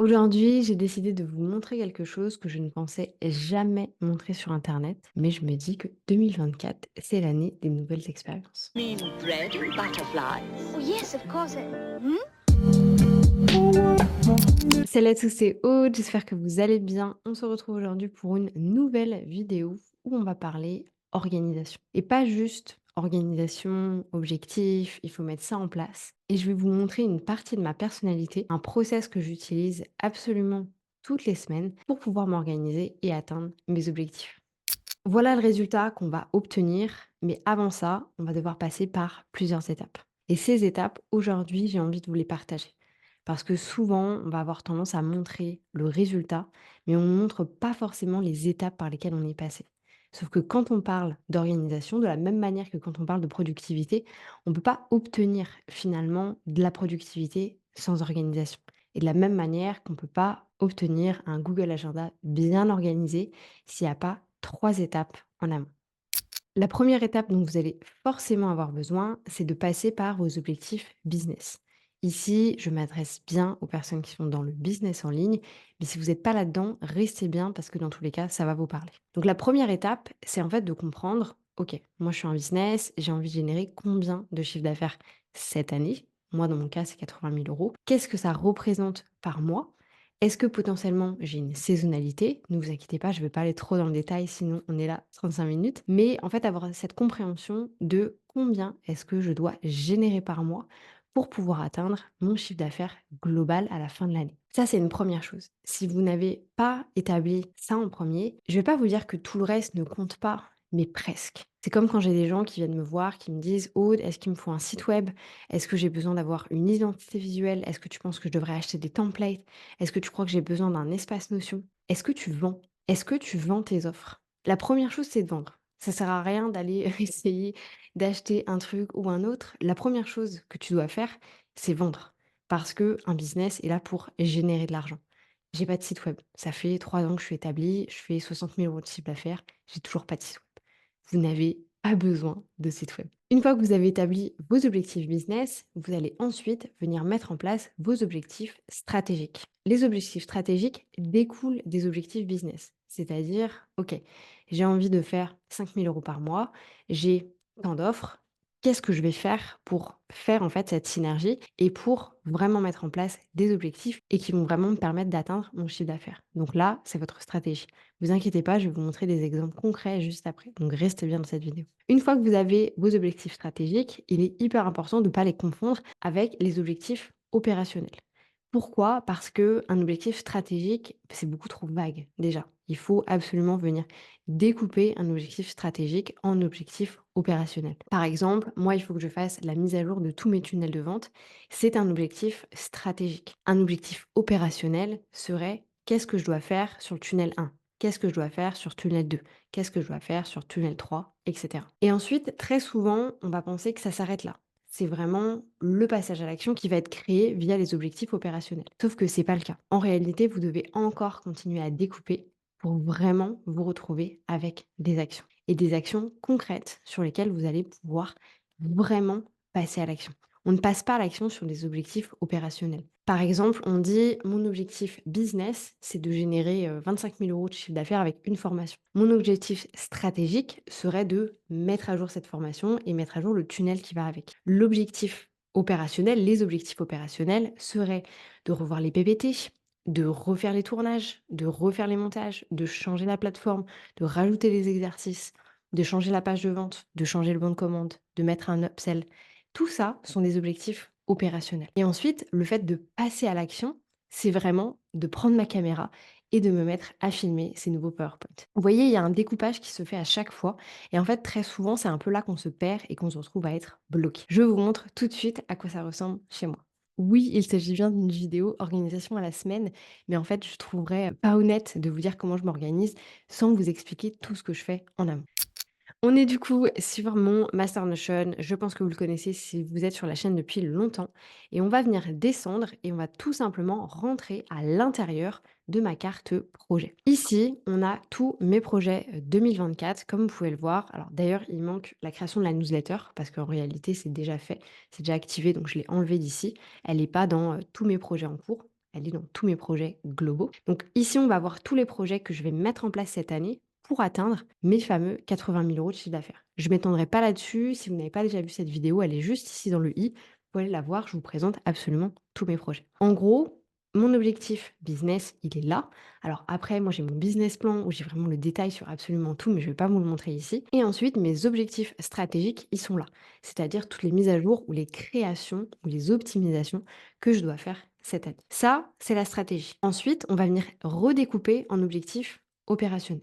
Aujourd'hui, j'ai décidé de vous montrer quelque chose que je ne pensais jamais montrer sur internet, mais je me dis que 2024, c'est l'année des nouvelles expériences. Mean bread and butterflies. Oh, yes, of course. Hmm? Salut à tous, c'est Aude, j'espère que vous allez bien. On se retrouve aujourd'hui pour une nouvelle vidéo où on va parler organisation. Et pas juste organisation, objectif, il faut mettre ça en place. Et je vais vous montrer une partie de ma personnalité, un process que j'utilise absolument toutes les semaines pour pouvoir m'organiser et atteindre mes objectifs. Voilà le résultat qu'on va obtenir, mais avant ça, on va devoir passer par plusieurs étapes. Et ces étapes, aujourd'hui, j'ai envie de vous les partager. Parce que souvent, on va avoir tendance à montrer le résultat, mais on ne montre pas forcément les étapes par lesquelles on est passé. Sauf que quand on parle d'organisation, de la même manière que quand on parle de productivité, on ne peut pas obtenir finalement de la productivité sans organisation. Et de la même manière qu'on ne peut pas obtenir un Google Agenda bien organisé s'il n'y a pas 3 étapes en amont. La première étape dont vous allez forcément avoir besoin, c'est de passer par vos objectifs business. Ici, je m'adresse bien aux personnes qui sont dans le business en ligne, mais si vous n'êtes pas là-dedans, restez bien parce que dans tous les cas, ça va vous parler. Donc la première étape, c'est en fait de comprendre, OK, moi je suis en business, j'ai envie de générer combien de chiffre d'affaires cette année? Moi, dans mon cas, c'est 80 000 euros. Qu'est-ce que ça représente par mois? Est-ce que potentiellement j'ai une saisonnalité? Ne vous inquiétez pas, je ne vais pas aller trop dans le détail, sinon on est là 35 minutes. Mais en fait, avoir cette compréhension de combien est-ce que je dois générer par mois pour pouvoir atteindre mon chiffre d'affaires global à la fin de l'année. Ça, c'est une première chose. Si vous n'avez pas établi ça en premier, je ne vais pas vous dire que tout le reste ne compte pas, mais presque. C'est comme quand j'ai des gens qui viennent me voir, qui me disent: Aude, est-ce qu'il me faut un site web? Est-ce que j'ai besoin d'avoir une identité visuelle? Est-ce que tu penses que je devrais acheter des templates? Est-ce que tu crois que j'ai besoin d'un espace Notion? Est-ce que tu vends? Est-ce que tu vends tes offres? La première chose, c'est de vendre. Ça sert à rien d'aller essayer d'acheter un truc ou un autre. La première chose que tu dois faire, c'est vendre. Parce que un business est là pour générer de l'argent. J'ai pas de site web. Ça fait 3 ans que je suis établie, je fais 60 000 euros de chiffre d'affaires, j'ai toujours pas de site web. Vous n'avez pas besoin de site web. Une fois que vous avez établi vos objectifs business, vous allez ensuite venir mettre en place vos objectifs stratégiques. Les objectifs stratégiques découlent des objectifs business. C'est-à-dire, OK, j'ai envie de faire 5 000 euros par mois, j'ai tant d'offres. Qu'est-ce que je vais faire pour faire en fait cette synergie et pour vraiment mettre en place des objectifs et qui vont vraiment me permettre d'atteindre mon chiffre d'affaires. Donc là, c'est votre stratégie. Vous inquiétez pas, je vais vous montrer des exemples concrets juste après. Donc restez bien dans cette vidéo. Une fois que vous avez vos objectifs stratégiques, il est hyper important de ne pas les confondre avec les objectifs opérationnels. Pourquoi? Parce que un objectif stratégique, c'est beaucoup trop vague déjà. Il faut absolument venir découper un objectif stratégique en objectif opérationnel. Par exemple, moi, il faut que je fasse la mise à jour de tous mes tunnels de vente. C'est un objectif stratégique. Un objectif opérationnel serait: qu'est-ce que je dois faire sur le tunnel 1? Qu'est-ce que je dois faire sur tunnel 2? Qu'est-ce que je dois faire sur tunnel 3? Etc. Et ensuite, très souvent, on va penser que ça s'arrête là. C'est vraiment le passage à l'action qui va être créé via les objectifs opérationnels. Sauf que c'est pas le cas. En réalité, vous devez encore continuer à découper pour vraiment vous retrouver avec des actions. Et des actions concrètes sur lesquelles vous allez pouvoir vraiment passer à l'action. On ne passe pas à l'action sur des objectifs opérationnels. Par exemple, on dit: mon objectif business, c'est de générer 25 000 euros de chiffre d'affaires avec une formation. Mon objectif stratégique serait de mettre à jour cette formation et mettre à jour le tunnel qui va avec. L'objectif opérationnel, les objectifs opérationnels seraient de revoir les PPT, de refaire les tournages, de refaire les montages, de changer la plateforme, de rajouter les exercices, de changer la page de vente, de changer le bon de commande, de mettre un upsell. Tout ça sont des objectifs opérationnels. Et ensuite, le fait de passer à l'action, c'est vraiment de prendre ma caméra et de me mettre à filmer ces nouveaux PowerPoint. Vous voyez, il y a un découpage qui se fait à chaque fois. Et en fait, très souvent, c'est un peu là qu'on se perd et qu'on se retrouve à être bloqué. Je vous montre tout de suite à quoi ça ressemble chez moi. Oui, il s'agit bien d'une vidéo organisation à la semaine, mais en fait, je trouverais pas honnête de vous dire comment je m'organise sans vous expliquer tout ce que je fais en amont. On est du coup sur mon Master Notion. Je pense que vous le connaissez si vous êtes sur la chaîne depuis longtemps. Et on va venir descendre et on va tout simplement rentrer à l'intérieur de ma carte projet. Ici, on a tous mes projets 2024, comme vous pouvez le voir. Alors d'ailleurs, il manque la création de la newsletter parce qu'en réalité, c'est déjà fait, c'est déjà activé, donc je l'ai enlevé d'ici. Elle n'est pas dans tous mes projets en cours. elle est dans tous mes projets globaux. Donc ici, on va voir tous les projets que je vais mettre en place cette année pour atteindre mes fameux 80 000 € de chiffre d'affaires. Je ne m'étendrai pas là-dessus. Si vous n'avez pas déjà vu cette vidéo, elle est juste ici dans le i. Vous pouvez aller la voir, je vous présente absolument tous mes projets. En gros, mon objectif business, il est là. Alors après, moi j'ai mon business plan où j'ai vraiment le détail sur absolument tout, mais je ne vais pas vous le montrer ici. Et ensuite, mes objectifs stratégiques, ils sont là. C'est-à-dire toutes les mises à jour ou les créations ou les optimisations que je dois faire cette année. Ça, c'est la stratégie. Ensuite, on va venir redécouper en objectifs opérationnels.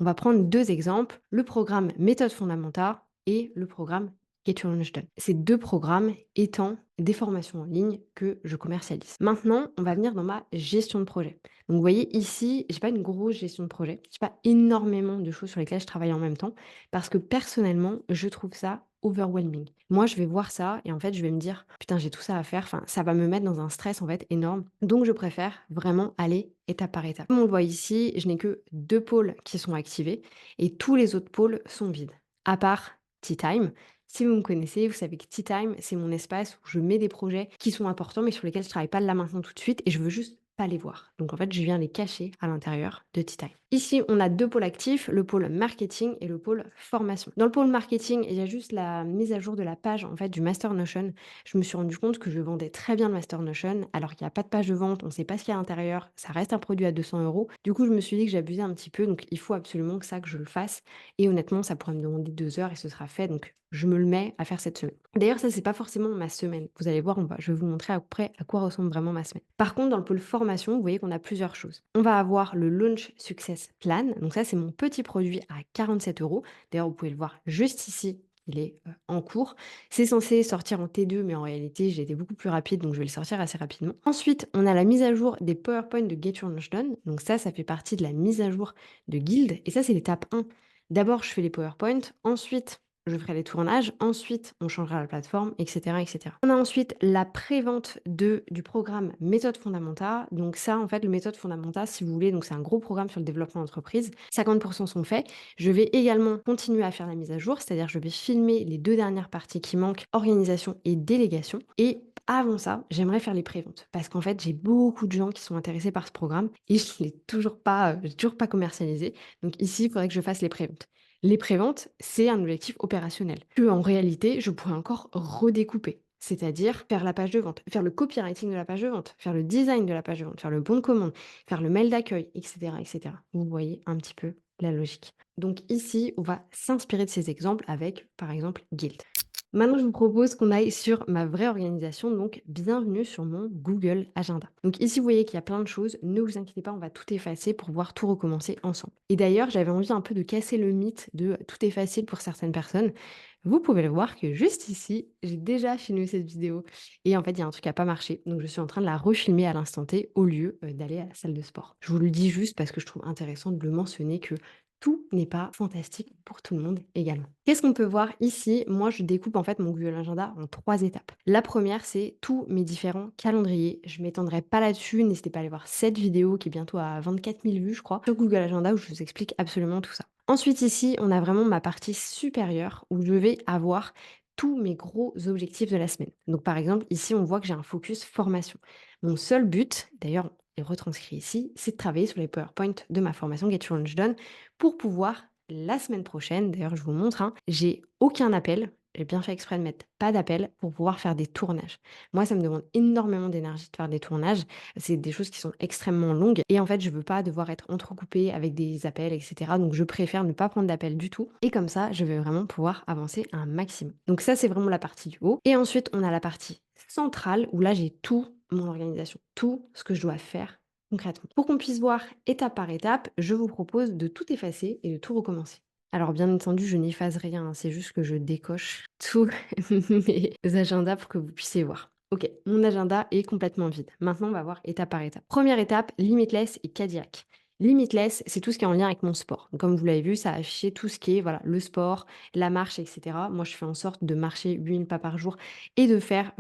On va prendre deux exemples, le programme Méthode fondamentale et le programme Get Your Lunch Done. Ces deux programmes étant des formations en ligne que je commercialise. Maintenant, on va venir dans ma gestion de projet. Donc, vous voyez ici, j'ai pas une grosse gestion de projet. J'ai pas énormément de choses sur lesquelles je travaille en même temps parce que personnellement, je trouve ça overwhelming. Moi, je vais voir ça et en fait, je vais me dire, putain, j'ai tout ça à faire. Enfin, ça va me mettre dans un stress en fait énorme. Donc, je préfère vraiment aller étape par étape. Comme on le voit ici, je n'ai que deux pôles qui sont activés et tous les autres pôles sont vides. À part Tea Time. Si vous me connaissez, vous savez que Tea Time, c'est mon espace où je mets des projets qui sont importants, mais sur lesquels je travaille pas là maintenant tout de suite et je veux juste pas les voir. Donc en fait, je viens les cacher à l'intérieur de Tea Time. Ici, on a deux pôles actifs, le pôle marketing et le pôle formation. Dans le pôle marketing, il y a juste la mise à jour de la page en fait du Master Notion. Je me suis rendu compte que je vendais très bien le Master Notion, alors qu'il n'y a pas de page de vente, on ne sait pas ce qu'il y a à l'intérieur, ça reste un produit à 200 euros. Du coup, je me suis dit que j'abusais un petit peu, donc il faut absolument que je le fasse. Et honnêtement, ça pourrait me demander 2 heures et ce sera fait, donc je me le mets à faire cette semaine. D'ailleurs, ça, c'est pas forcément ma semaine. Vous allez voir, je vais vous montrer à peu près à quoi ressemble vraiment ma semaine. Par contre, dans le pôle formation, vous voyez qu'on a plusieurs choses. On va avoir le Launch Success Plan. Donc ça, c'est mon petit produit à 47 euros. D'ailleurs, vous pouvez le voir juste ici. Il est en cours. C'est censé sortir en T2, mais en réalité, j'ai été beaucoup plus rapide, donc je vais le sortir assez rapidement. Ensuite, on a la mise à jour des PowerPoint de Get Your Lunch Done. Donc ça fait partie de la mise à jour de Guild. Et ça, c'est l'étape 1. D'abord, je fais les PowerPoint. Ensuite, je ferai les tournages, ensuite on changera la plateforme, etc., etc. On a ensuite la prévente du programme Méthode fondamentale. Donc ça, en fait, le Méthode fondamentale, si vous voulez, donc c'est un gros programme sur le développement d'entreprise. 50% sont faits. Je vais également continuer à faire la mise à jour, c'est-à-dire je vais filmer les deux dernières parties qui manquent, organisation et délégation. Et avant ça, j'aimerais faire les préventes parce qu'en fait, j'ai beaucoup de gens qui sont intéressés par ce programme et je ne l'ai j'ai toujours pas commercialisé. Donc ici, il faudrait que je fasse les préventes. Les préventes, c'est un objectif opérationnel que en réalité, je pourrais encore redécouper. C'est-à-dire faire la page de vente, faire le copywriting de la page de vente, faire le design de la page de vente, faire le bon de commande, faire le mail d'accueil, etc., etc. Vous voyez un petit peu la logique. Donc ici, on va s'inspirer de ces exemples avec, par exemple, Guild. Maintenant, je vous propose qu'on aille sur ma vraie organisation, donc bienvenue sur mon Google Agenda. Donc ici, vous voyez qu'il y a plein de choses, ne vous inquiétez pas, on va tout effacer pour pouvoir tout recommencer ensemble. Et d'ailleurs, j'avais envie un peu de casser le mythe de tout est facile pour certaines personnes. Vous pouvez le voir que juste ici, j'ai déjà filmé cette vidéo et en fait, il y a un truc qui n'a pas marché, donc je suis en train de la refilmer à l'instant T au lieu d'aller à la salle de sport. Je vous le dis juste parce que je trouve intéressant de le mentionner que tout n'est pas fantastique pour tout le monde également. Qu'est-ce qu'on peut voir ici? Moi, je découpe en fait mon Google Agenda en 3 étapes. La première, c'est tous mes différents calendriers. Je m'étendrai pas là-dessus. N'hésitez pas à aller voir cette vidéo qui est bientôt à 24 000 vues, je crois, sur Google Agenda où je vous explique absolument tout ça. Ensuite, ici, on a vraiment ma partie supérieure où je vais avoir tous mes gros objectifs de la semaine. Donc, par exemple, ici, on voit que j'ai un focus formation. Mon seul but, d'ailleurs, est retranscrit ici, c'est de travailler sur les PowerPoint de ma formation Get Your Lunch Done pour pouvoir, la semaine prochaine, d'ailleurs, je vous montre, hein, j'ai aucun appel. J'ai bien fait exprès de mettre pas d'appel pour pouvoir faire des tournages. Moi, ça me demande énormément d'énergie de faire des tournages. C'est des choses qui sont extrêmement longues. Et en fait, je veux pas devoir être entrecoupée avec des appels, etc. Donc, je préfère ne pas prendre d'appel du tout. Et comme ça, je vais vraiment pouvoir avancer un maximum. Donc, ça, c'est vraiment la partie du haut. Et ensuite, on a la partie centrale où là, j'ai tout mon organisation, tout ce que je dois faire concrètement. Pour qu'on puisse voir étape par étape, je vous propose de tout effacer et de tout recommencer. Alors bien entendu, je n'efface rien, hein, c'est juste que je décoche tous mes agendas pour que vous puissiez voir. Ok, mon agenda est complètement vide. Maintenant, on va voir étape par étape. Première étape, Limitless et Cadillac. Limitless, c'est tout ce qui est en lien avec mon sport. Donc, comme vous l'avez vu, ça a affiché tout ce qui est voilà, le sport, la marche, etc. Moi, je fais en sorte de marcher 8 000 pas par jour et de faire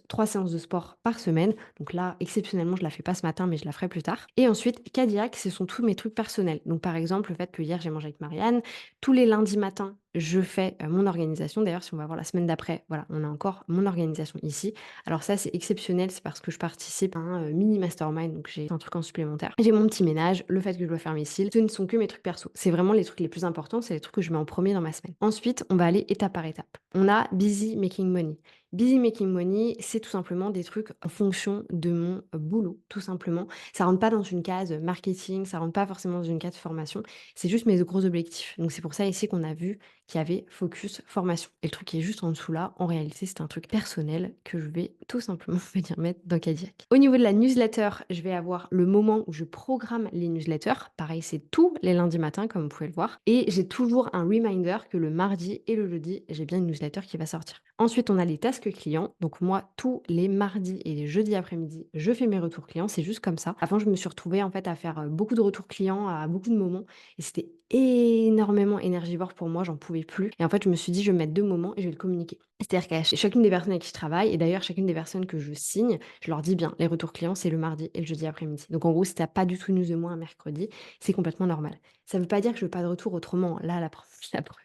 3 séances de sport par semaine. Donc là, exceptionnellement, je la fais pas ce matin, mais je la ferai plus tard. Et ensuite, Cadillac, ce sont tous mes trucs personnels. Donc par exemple, le fait que hier, j'ai mangé avec Marianne. Tous les lundis matins, je fais, mon organisation. D'ailleurs, si on va voir la semaine d'après, voilà, on a encore mon organisation ici. Alors ça, c'est exceptionnel, c'est parce que je participe à un, mini mastermind, donc j'ai un truc en supplémentaire. J'ai mon petit ménage, le fait que je dois faire mes cils, ce ne sont que mes trucs perso. C'est vraiment les trucs les plus importants, c'est les trucs que je mets en premier dans ma semaine. Ensuite, on va aller étape par étape. On a busy making money. Busy making money, c'est tout simplement des trucs en fonction de mon, boulot, tout simplement. Ça rentre pas dans une case, marketing, ça rentre pas forcément dans une case formation, c'est juste mes gros objectifs. Donc c'est pour ça ici qu'on a vu qu'il y avait focus formation. Et le truc qui est juste en dessous là, en réalité, c'est un truc personnel que je vais tout simplement venir mettre dans Cadillac. Au niveau de la newsletter, je vais avoir le moment où je programme les newsletters. Pareil, c'est tous les lundis matins, comme vous pouvez le voir. Et j'ai toujours un reminder que le mardi et le jeudi, j'ai bien une newsletter qui va sortir. Ensuite, on a les tasks clients. Donc moi, tous les mardis et les jeudis après-midi, je fais mes retours clients. C'est juste comme ça. Avant, je me suis retrouvée en fait à faire beaucoup de retours clients à beaucoup de moments. Et c'était énormément énergivore pour moi, j'en pouvais plus. Et en fait, je me suis dit, je vais mettre 2 moments et je vais le communiquer. C'est-à-dire qu'à chacune des personnes avec qui je travaille, et d'ailleurs chacune des personnes que je signe, je leur dis bien, les retours clients, c'est le mardi et le jeudi après-midi. Donc en gros, si t'as pas du tout de news de moi un mercredi, c'est complètement normal. Ça veut pas dire que je veux pas de retour autrement. Là, la preuve,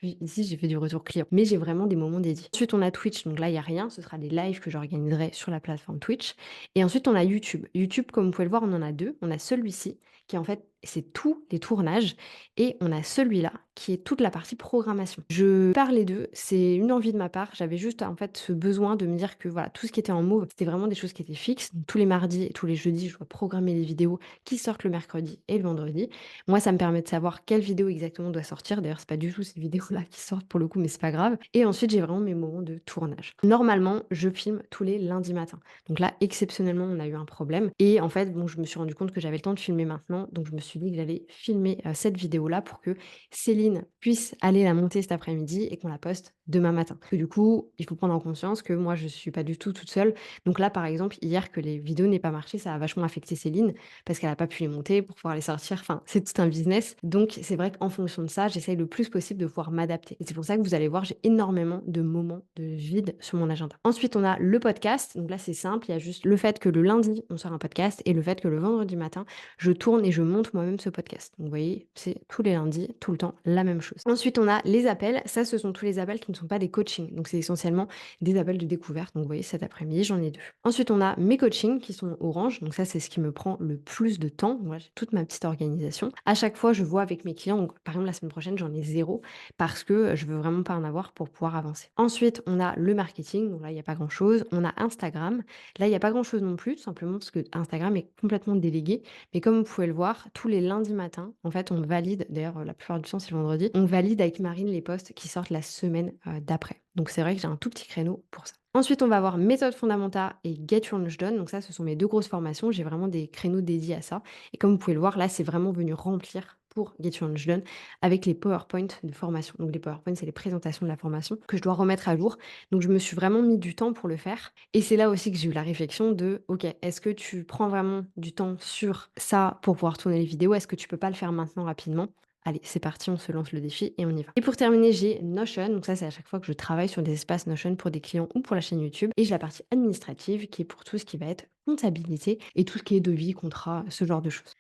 ici, j'ai fait du retour client. Mais j'ai vraiment des moments dédiés. Ensuite, on a Twitch. Donc là, il y a rien. Ce sera des lives que j'organiserai sur la plateforme Twitch. Et ensuite, on a YouTube. YouTube, comme vous pouvez le voir, on en a 2. On a celui-ci, qui en fait, c'est tous les tournages. Et on a celui-là, qui est toute la partie programmation. Je pars les 2, c'est une envie de ma part. J'avais juste, en fait, ce besoin de me dire que, voilà, tout ce qui était en mauve, c'était vraiment des choses qui étaient fixes. Donc tous les mardis et tous les jeudis, je dois programmer les vidéos qui sortent le mercredi et le vendredi. Moi, ça me permet de savoir quelle vidéo exactement doit sortir. D'ailleurs, c'est pas du tout ces vidéos-là qui sortent pour le coup, mais c'est pas grave. Et ensuite, j'ai vraiment mes moments de tournage. Normalement, je filme tous les lundis matins. Donc là, exceptionnellement, on a eu un problème. Et en fait, bon, je me suis rendu compte que j'avais le temps de filmer maintenant. Donc je me suis dit que j'allais filmer cette vidéo-là pour que Céline puisse aller la monter cet après-midi et qu'on la poste demain matin. Parce que du coup, il faut prendre en conscience que moi, je suis pas du tout toute seule. Donc là, par exemple, hier que les vidéos n'aient pas marché, ça a vachement affecté Céline parce qu'elle a pas pu les monter pour pouvoir les sortir. Enfin, c'est tout un business. Donc, c'est vrai qu'en fonction de ça, j'essaye le plus possible de pouvoir m'adapter. Et c'est pour ça que vous allez voir, j'ai énormément de moments de vide sur mon agenda. Ensuite, on a le podcast. Donc là, c'est simple. Il y a juste le fait que le lundi, on sort un podcast et le fait que le vendredi matin, je tourne et je monte moi-même ce podcast. Donc, vous voyez, c'est tous les lundis, tout le temps, la même chose. Ensuite, on a les appels. Ça, ce sont tous les appels qui ne sont pas des coachings. Donc, c'est essentiellement des appels de découverte. Donc, vous voyez, cet après-midi, j'en ai 2. Ensuite, on a mes coachings qui sont orange. Donc, ça, c'est ce qui me prend le plus de temps. Voilà, j'ai toute ma petite organisation. À chaque fois, je vois avec mes clients. Donc, par exemple, la semaine prochaine, j'en ai 0 parce que je veux vraiment pas en avoir pour pouvoir avancer. Ensuite, on a le marketing. Donc là, il n'y a pas grand-chose. On a Instagram. Là, il n'y a pas grand-chose non plus, tout simplement parce que Instagram est complètement délégué. Mais comme vous pouvez le voir, tous les lundis matins, en fait, on valide, d'ailleurs, la plupart du temps, c'est le vendredi, on valide avec Marine les posts qui sortent la semaine d'après. Donc, c'est vrai que j'ai un tout petit créneau pour ça. Ensuite, on va avoir méthode fondamentale et get your lunch done. Donc ça, ce sont mes 2 grosses formations. J'ai vraiment des créneaux dédiés à ça. Et comme vous pouvez le voir, là, c'est vraiment venu remplir pour Get Your Lunch Done avec les PowerPoint de formation. Donc les PowerPoint, c'est les présentations de la formation que je dois remettre à jour. Donc je me suis vraiment mis du temps pour le faire. Et c'est là aussi que j'ai eu la réflexion de, OK, est-ce que tu prends vraiment du temps sur ça pour pouvoir tourner les vidéos? Est-ce que tu peux pas le faire maintenant rapidement? Allez, c'est parti, on se lance le défi et on y va. Et pour terminer, j'ai Notion. Donc ça, c'est à chaque fois que je travaille sur des espaces Notion pour des clients ou pour la chaîne YouTube. Et j'ai la partie administrative qui est pour tout ce qui va être comptabilité et tout ce qui est devis, contrat, ce genre de choses.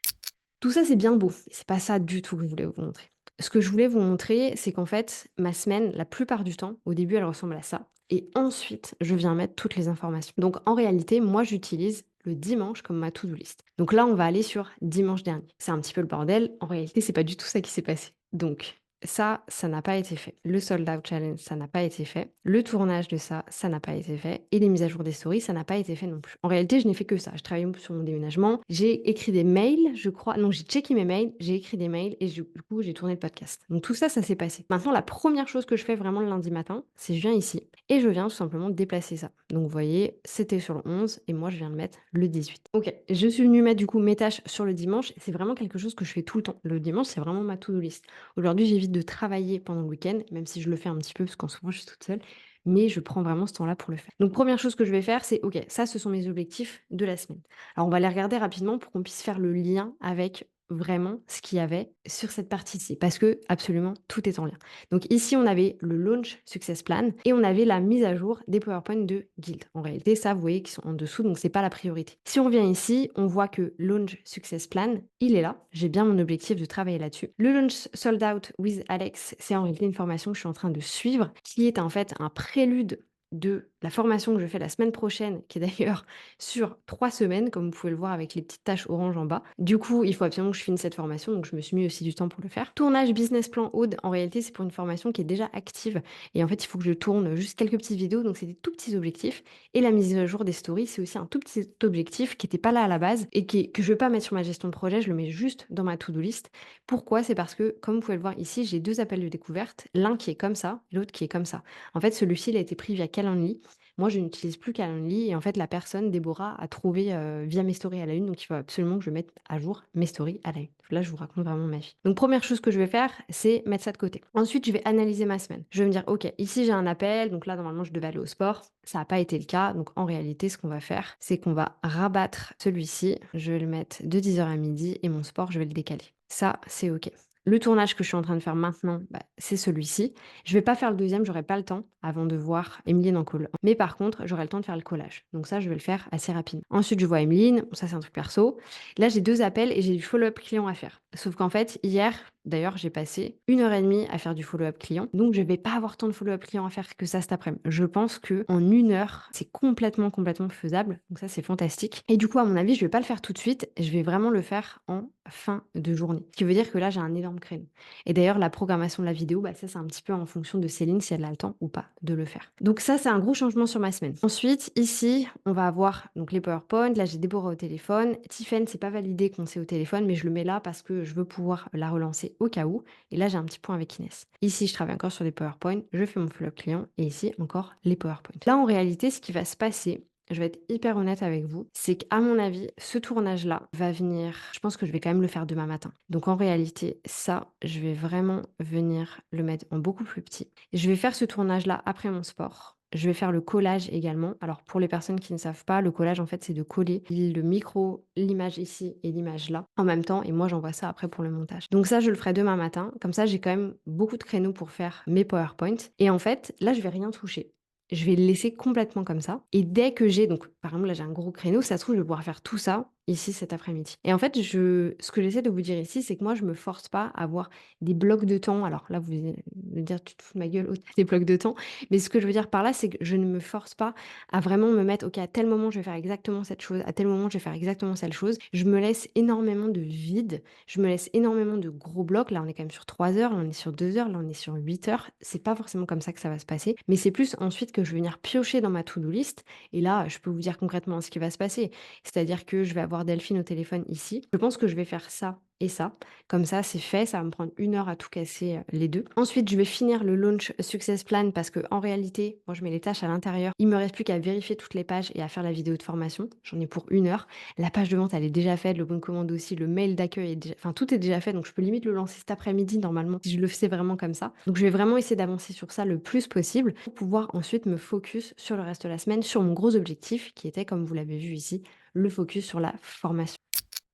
Tout ça, c'est bien beau. C'est pas ça du tout que je voulais vous montrer. Ce que je voulais vous montrer, c'est qu'en fait, ma semaine, la plupart du temps, au début, elle ressemble à ça. Et ensuite, je viens mettre toutes les informations. Donc, en réalité, moi, j'utilise le dimanche comme ma to-do list. Donc là, on va aller sur dimanche dernier. C'est un petit peu le bordel. En réalité, c'est pas du tout ça qui s'est passé. Donc, ça n'a pas été fait. Le sold out challenge, ça n'a pas été fait. Le tournage de ça n'a pas été fait. Et les mises à jour des stories, ça n'a pas été fait non plus. En réalité, je n'ai fait que ça. Je travaillais sur mon déménagement. J'ai écrit des mails, je crois. Non, j'ai checké mes mails, j'ai écrit des mails et du coup, j'ai tourné le podcast. Donc tout ça, ça s'est passé. Maintenant, la première chose que je fais vraiment le lundi matin, c'est je viens ici et je viens tout simplement déplacer ça. Donc vous voyez, c'était sur le 11 et moi, je viens le mettre le 18. Ok, je suis venue mettre du coup mes tâches sur le dimanche. C'est vraiment quelque chose que je fais tout le temps. Le dimanche, c'est vraiment ma to-do list. Aujourd'hui, j'évite de travailler pendant le week-end, même si je le fais un petit peu parce qu'en ce moment, je suis toute seule. Mais je prends vraiment ce temps-là pour le faire. Donc, première chose que je vais faire, c'est OK, ça, ce sont mes objectifs de la semaine. Alors, on va les regarder rapidement pour qu'on puisse faire le lien avec vraiment ce qu'il y avait sur cette partie-ci parce que absolument tout est en lien. Donc ici, on avait le Launch Success Plan et on avait la mise à jour des PowerPoint de Guild. En réalité, ça, vous voyez qu'ils sont en dessous, donc c'est pas la priorité. Si on vient ici, on voit que Launch Success Plan, il est là. J'ai bien mon objectif de travailler là-dessus. Le Launch Sold Out with Alex, c'est en réalité une formation que je suis en train de suivre, qui est en fait un prélude de la formation que je fais la semaine prochaine, qui est d'ailleurs sur 3 semaines, comme vous pouvez le voir avec les petites taches orange en bas. Du coup, il faut absolument que je finisse cette formation, donc je me suis mis aussi du temps pour le faire. Tournage business plan Aude, en réalité, c'est pour une formation qui est déjà active. Et en fait, il faut que je tourne juste quelques petites vidéos, donc c'est des tout petits objectifs. Et la mise à jour des stories, c'est aussi un tout petit objectif qui n'était pas là à la base et que je ne vais pas mettre sur ma gestion de projet, je le mets juste dans ma to-do list. Pourquoi? C'est parce que, comme vous pouvez le voir ici, j'ai 2 appels de découverte, l'un qui est comme ça, l'autre qui est comme ça. En fait, celui-ci, il a été pris via Calendly. Moi, je n'utilise plus Calendly et en fait, la personne, Déborah, a trouvé via mes stories à la une. Donc, il faut absolument que je mette à jour mes stories à la une. Là, je vous raconte vraiment ma vie. Donc, première chose que je vais faire, c'est mettre ça de côté. Ensuite, je vais analyser ma semaine. Je vais me dire, OK, ici, j'ai un appel. Donc là, normalement, je devais aller au sport. Ça n'a pas été le cas. Donc, en réalité, ce qu'on va faire, c'est qu'on va rabattre celui-ci. Je vais le mettre de 10h à midi et mon sport, je vais le décaler. Ça, c'est OK. Le tournage que je suis en train de faire maintenant, c'est celui-ci. Je vais pas faire le deuxième, j'aurai pas le temps avant de voir Emeline en call. Mais par contre, j'aurai le temps de faire le collage. Donc ça, je vais le faire assez rapidement. Ensuite, je vois Emeline. Ça, c'est un truc perso. Là, j'ai 2 appels et j'ai du follow-up client à faire. Sauf qu'en fait, hier, d'ailleurs, j'ai passé 1h30 à faire du follow-up client. Donc, je vais pas avoir tant de follow-up client à faire que ça cet après-midi. Je pense que en 1 heure, c'est complètement faisable. Donc ça, c'est fantastique. Et du coup, à mon avis, je vais pas le faire tout de suite. Je vais vraiment le faire en fin de journée. Ce qui veut dire que là, j'ai un énorme créneau. Et d'ailleurs, la programmation de la vidéo, ça, c'est un petit peu en fonction de Céline, si elle a le temps ou pas de le faire. Donc ça, c'est un gros changement sur ma semaine. Ensuite, ici, on va avoir donc les PowerPoint. Là, j'ai Déborah au téléphone. Tiffen, c'est pas validé qu'on s'est au téléphone, mais je le mets là parce que je veux pouvoir la relancer au cas où. Et là, j'ai un petit point avec Inès. Ici, je travaille encore sur les PowerPoint. Je fais mon follow-up client. Et ici, encore les PowerPoint. Là, en réalité, ce qui va se passer, je vais être hyper honnête avec vous, c'est qu'à mon avis, ce tournage-là va venir, je pense que je vais quand même le faire demain matin. Donc en réalité, ça, je vais vraiment venir le mettre en beaucoup plus petit. Je vais faire ce tournage-là après mon sport. Je vais faire le collage également. Alors pour les personnes qui ne savent pas, le collage en fait c'est de coller le micro, l'image ici et l'image là en même temps et moi j'envoie ça après pour le montage. Donc ça je le ferai demain matin. Comme ça j'ai quand même beaucoup de créneaux pour faire mes PowerPoint. Et en fait là je vais rien toucher. Je vais le laisser complètement comme ça. Et dès que j'ai, donc par exemple là j'ai un gros créneau, ça se trouve je vais pouvoir faire tout ça ici cet après-midi. Et en fait, ce que j'essaie de vous dire ici, c'est que moi je me force pas à avoir des blocs de temps. Alors là, vous allez me dire, tu te fous de ma gueule, oh, t'as des blocs de temps. Mais ce que je veux dire par là, c'est que je ne me force pas à vraiment me mettre, OK, à tel moment je vais faire exactement cette chose, à tel moment je vais faire exactement cette chose. Je me laisse énormément de vide, je me laisse énormément de gros blocs. Là, on est quand même sur 3 heures, là on est sur 2 heures, là on est sur 8 heures. C'est pas forcément comme ça que ça va se passer, mais c'est plus ensuite que je vais venir piocher dans ma to-do list. Et là, je peux vous dire concrètement ce qui va se passer. C'est-à-dire que je vais avoir Delphine au téléphone ici. Je pense que je vais faire ça et ça. Comme ça, c'est fait. Ça va me prendre 1 heure à tout casser les deux. Ensuite, je vais finir le launch success plan parce que en réalité, moi, je mets les tâches à l'intérieur. Il me reste plus qu'à vérifier toutes les pages et à faire la vidéo de formation. J'en ai pour 1 heure. La page de vente, elle est déjà faite. Le bon de commande aussi. Le mail d'accueil est déjà, enfin, tout est déjà fait. Donc, je peux limite le lancer cet après-midi normalement si je le fais vraiment comme ça. Donc, je vais vraiment essayer d'avancer sur ça le plus possible pour pouvoir ensuite me focus sur le reste de la semaine, sur mon gros objectif qui était, comme vous l'avez vu ici, le focus sur la formation.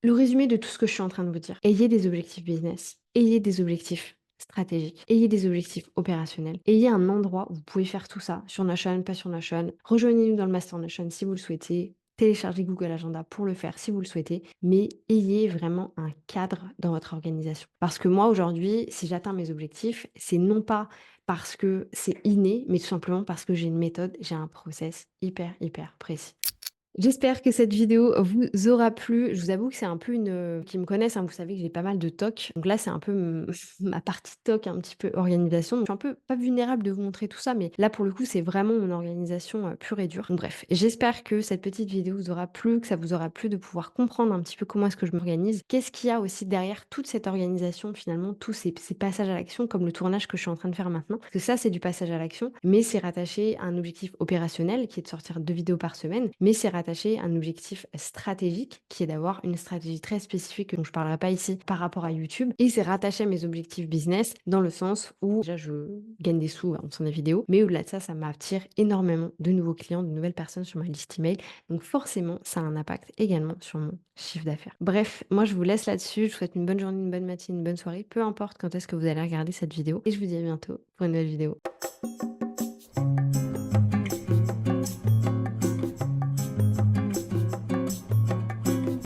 Le résumé de tout ce que je suis en train de vous dire, ayez des objectifs business, ayez des objectifs stratégiques, ayez des objectifs opérationnels, ayez un endroit où vous pouvez faire tout ça, sur Notion, pas sur Notion. Rejoignez-nous dans le Master Notion si vous le souhaitez. Téléchargez Google Agenda pour le faire si vous le souhaitez, mais ayez vraiment un cadre dans votre organisation. Parce que moi, aujourd'hui, si j'atteins mes objectifs, c'est non pas parce que c'est inné, mais tout simplement parce que j'ai une méthode, j'ai un process hyper précis. J'espère que cette vidéo vous aura plu. Je vous avoue que c'est un peu qui me connaissent, hein, vous savez que j'ai pas mal de toc. Donc là, c'est un peu ma partie toc, un petit peu organisation. Donc je suis un peu pas vulnérable de vous montrer tout ça, mais là, pour le coup, c'est vraiment mon organisation pure et dure. Donc bref, j'espère que cette petite vidéo vous aura plu, que ça vous aura plu de pouvoir comprendre un petit peu comment est-ce que je m'organise. Qu'est-ce qu'il y a aussi derrière toute cette organisation, finalement, tous ces passages à l'action, comme le tournage que je suis en train de faire maintenant. Parce que ça, c'est du passage à l'action, mais c'est rattaché à un objectif opérationnel qui est de sortir 2 vidéos par semaine, mais c'est rattaché rattaché à un objectif stratégique qui est d'avoir une stratégie très spécifique dont je parlerai pas ici par rapport à YouTube. Et c'est rattaché à mes objectifs business dans le sens où déjà je gagne des sous en faisant des vidéos, mais au-delà de ça, ça m'attire énormément de nouveaux clients, de nouvelles personnes sur ma liste email. Donc forcément, ça a un impact également sur mon chiffre d'affaires. Bref, moi je vous laisse là-dessus. Je vous souhaite une bonne journée, une bonne matinée, une bonne soirée, peu importe quand est-ce que vous allez regarder cette vidéo. Et je vous dis à bientôt pour une nouvelle vidéo.